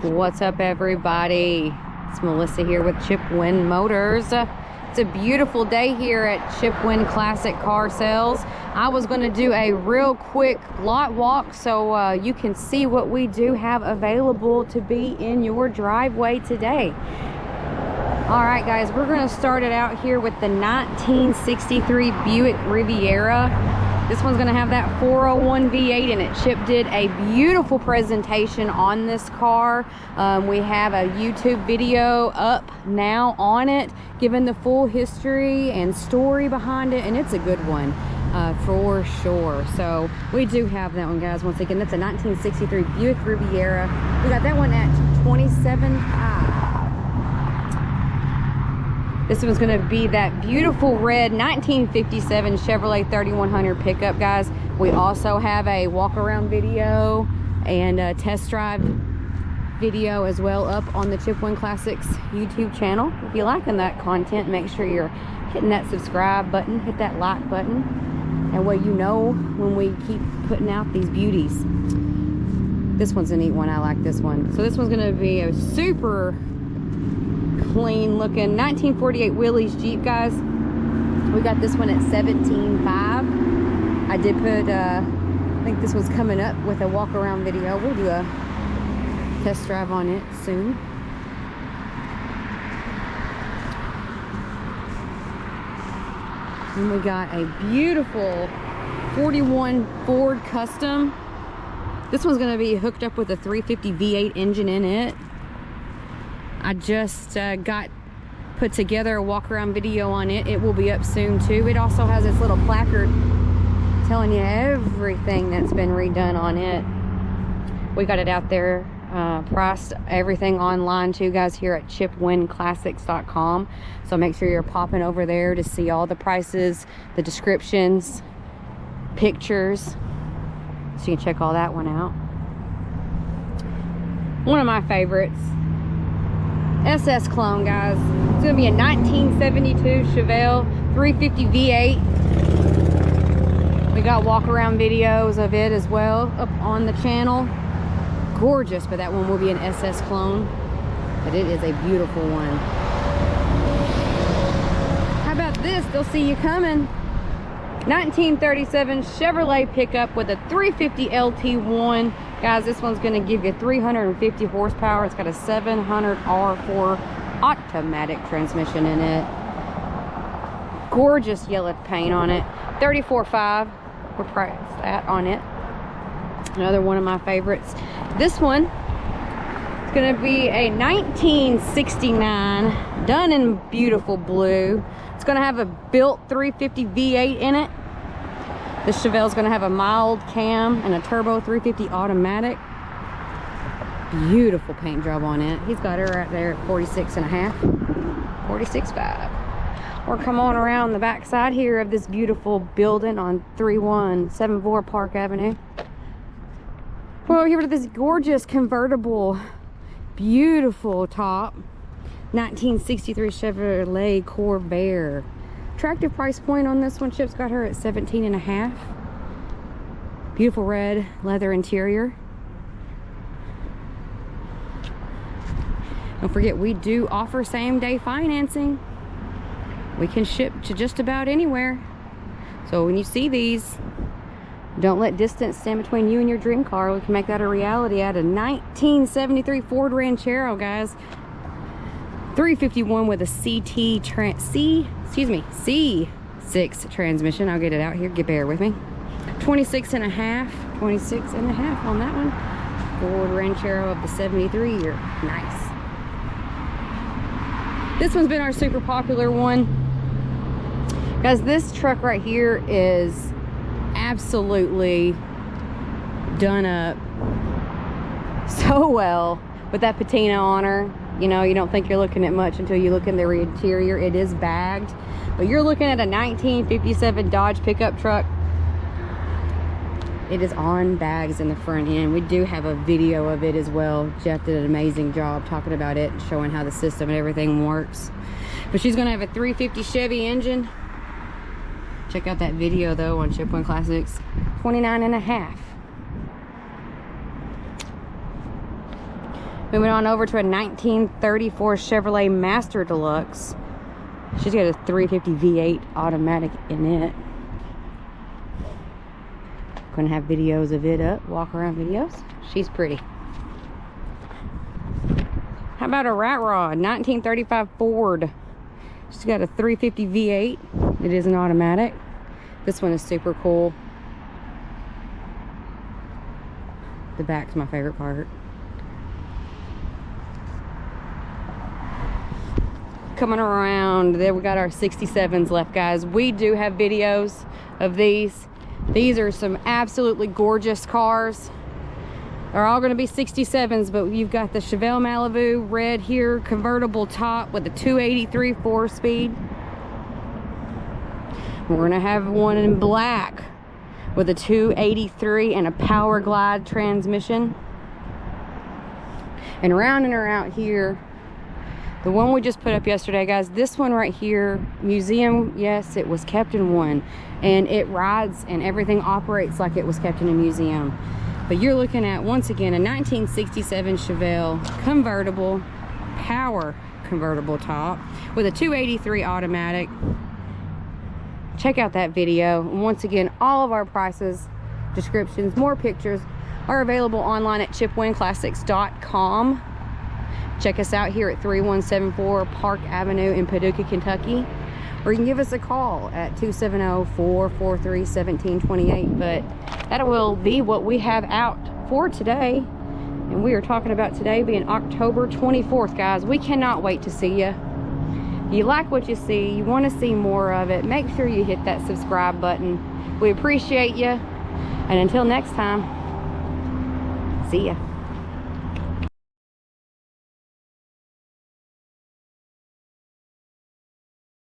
What's up, everybody? It's Melissa here with Chip Wynn Motors. It's a beautiful day here at Chip Wynn Classic Car Sales. I was going to do a real quick lot walk so you can see what we do have available to be in your driveway today. All right, guys, we're going to start it out here with the 1963 Buick Riviera. This one's gonna have that 401 V8 in it. Chip did a beautiful presentation on this car. We have a YouTube video up now on it, giving the full history and story behind it, and it's a good one for sure. So we do have that one, guys. Once again, that's a 1963 Buick Riviera. We got that one at $27,500. This one's going to be that beautiful red 1957 Chevrolet 3100 pickup, guys. We also have a walk around video and a test drive video as well up on the Chip Wynn Classics YouTube channel. If you're liking that content, make sure you're hitting that subscribe button, hit that like button. That way you know when we keep putting out these beauties. This one's a neat one. I like this one. So this one's going to be a super clean looking 1948 Willys Jeep, guys. We got this one at $17,500. I did put I think this was coming up with a walk around video. We'll do a test drive on it soon. And we got a beautiful 41 Ford Custom. This one's going to be hooked up with a 350 V8 engine in it. I just got put together a walk around video on it. It will be up soon too. It also has this little placard telling you everything that's been redone on it. We got it out there, priced everything online too, guys, here at chipwinnclassics.com. So make sure you're popping over there to see all the prices, the descriptions, pictures, so you can check all that one out. One of my favorites, SS clone, guys. It's gonna be a 1972 Chevelle 350 V8. We got walk around videos of it as well up on the channel. Gorgeous, but that one will be an SS clone, but it is a beautiful one. How about this? They'll see you coming. 1937 Chevrolet pickup with a 350 LT1. Guys, this one's going to give you 350 horsepower. It's got a 700 R4 automatic transmission in it. Gorgeous yellow paint on it. $34,500. We're priced at on it. Another one of my favorites. This one is going to be a 1969, done in beautiful blue. It's going to have a built 350 V8 in it. This Chevelle's going to have a mild cam and a turbo 350 automatic. Beautiful paint job on it. He's got her right there at $46,500. $46,500. Or come on around the back side here of this beautiful building on 3174 Park Avenue. We're over here with this gorgeous convertible, beautiful top 1963 Chevrolet Corvair. Attractive price point on this one. Chip's got her at $17,500. Beautiful red leather interior. Don't forget, we do offer same-day financing. We can ship to just about anywhere. So when you see these, don't let distance stand between you and your dream car. We can make that a reality at a 1973 Ford Ranchero, guys. 351 with a C6 transmission. I'll get it out here. Bear with me. $26,500. $26,500 on that one. Ford Ranchero of the 73 year. Nice. This one's been our super popular one. Guys, this truck right here is absolutely done up so well with that patina on her. You know, you don't think you're looking at much until you look in the interior. It is bagged, but you're looking at a 1957 Dodge pickup truck. It is on bags in the front end. We do have a video of it as well. Jeff did an amazing job talking about it and showing how the system and everything works. But she's gonna have a 350 Chevy engine. Check out that video though on Chip Wynn Classics. $29,500. Moving on over to a 1934 Chevrolet Master Deluxe. She's got a 350 V8 automatic in it. Gonna have videos of it up, walk around videos. She's pretty. How about a Rat Rod, 1935 Ford. She's got a 350 V8. It is an automatic. This one is super cool. The back's my favorite part. Coming around, there we got our 67s left, guys. We do have videos of these. These are some absolutely gorgeous cars. They're all going to be 67s, but you've got the Chevelle Malibu red here, convertible top with a 283 4-speed. We're going to have one in black with a 283 and a Power Glide transmission. And rounding her out here, the one we just put up yesterday, guys, this one right here, museum, yes, it was kept in one. And it rides and everything operates like it was kept in a museum. But you're looking at, once again, a 1967 Chevelle convertible, power convertible top with a 283 automatic. Check out that video. And once again, all of our prices, descriptions, more pictures are available online at chipwinnclassics.com. Check us out here at 3174 Park Avenue in Paducah, Kentucky. Or you can give us a call at 270-443-1728. But that will be what we have out for today. And we are talking about today being October 24th, guys. We cannot wait to see you. If you like what you see, you want to see more of it, make sure you hit that subscribe button. We appreciate you. And until next time, see ya.